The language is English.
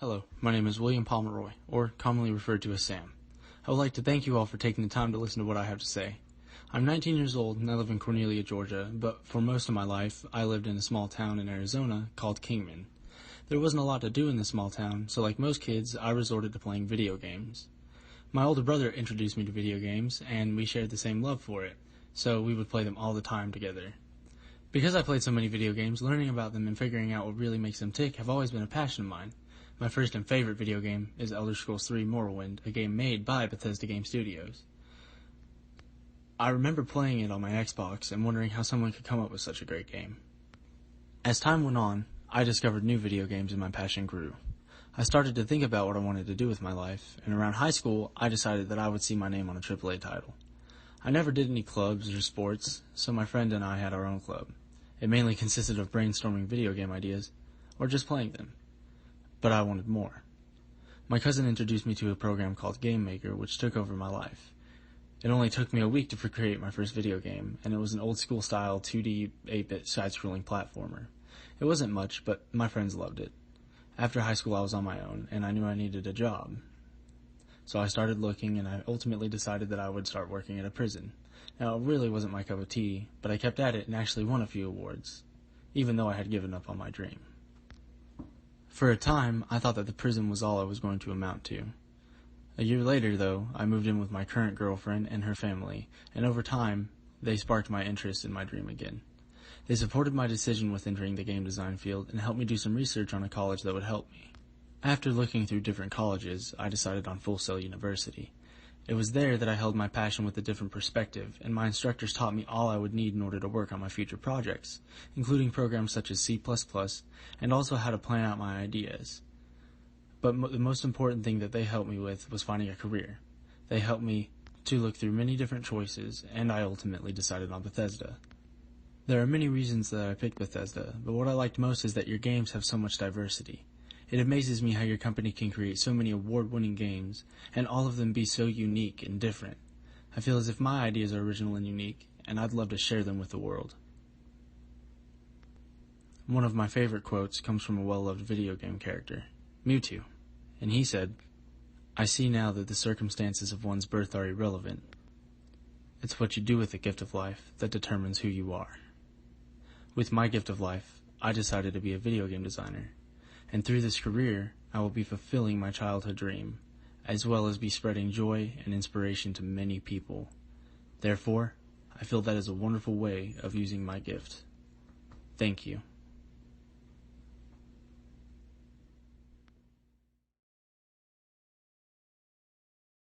Hello, my name is William Pomeroy, or commonly referred to as Sam. I would like to thank you all for taking the time to listen to what I have to say. I'm 19 years old and I live in Cornelia, Georgia, but for most of my life, I lived in a small town in Arizona called Kingman. There wasn't a lot to do in this small town, so like most kids, I resorted to playing video games. My older brother introduced me to video games, and we shared the same love for it, so we would play them all the time together. Because I played so many video games, learning about them and figuring out what really makes them tick have always been a passion of mine. My first and favorite video game is Elder Scrolls III Morrowind, a game made by Bethesda Game Studios. I remember playing it on my Xbox and wondering how someone could come up with such a great game. As time went on, I discovered new video games and my passion grew. I started to think about what I wanted to do with my life, and around high school, I decided that I would see my name on a AAA title. I never did any clubs or sports, so my friend and I had our own club. It mainly consisted of brainstorming video game ideas, or just playing them. But I wanted more. My cousin introduced me to a program called Game Maker, which took over my life. It only took me a week to create my first video game, and it was an old-school style 2D 8-bit side-scrolling platformer. It wasn't much, but my friends loved it. After high school, I was on my own, and I knew I needed a job. So I started looking, and I ultimately decided that I would start working at a prison. Now, it really wasn't my cup of tea, but I kept at it and actually won a few awards, even though I had given up on my dream. For a time, I thought that the prison was all I was going to amount to. A year later, though, I moved in with my current girlfriend and her family, and over time, they sparked my interest in my dream again. They supported my decision with entering the game design field and helped me do some research on a college that would help me. After looking through different colleges, I decided on Full Sail University. It was there that I held my passion with a different perspective, and my instructors taught me all I would need in order to work on my future projects, including programs such as C++, and also how to plan out my ideas. But the most important thing that they helped me with was finding a career. They helped me to look through many different choices, and I ultimately decided on Bethesda. There are many reasons that I picked Bethesda, but what I liked most is that your games have so much diversity. It amazes me how your company can create so many award-winning games, and all of them be so unique and different. I feel as if my ideas are original and unique, and I'd love to share them with the world. One of my favorite quotes comes from a well-loved video game character, Mewtwo, and he said, "I see now that the circumstances of one's birth are irrelevant. It's what you do with the gift of life that determines who you are." With my gift of life, I decided to be a video game designer. And through this career, I will be fulfilling my childhood dream, as well as be spreading joy and inspiration to many people. Therefore, I feel that is a wonderful way of using my gift. Thank you.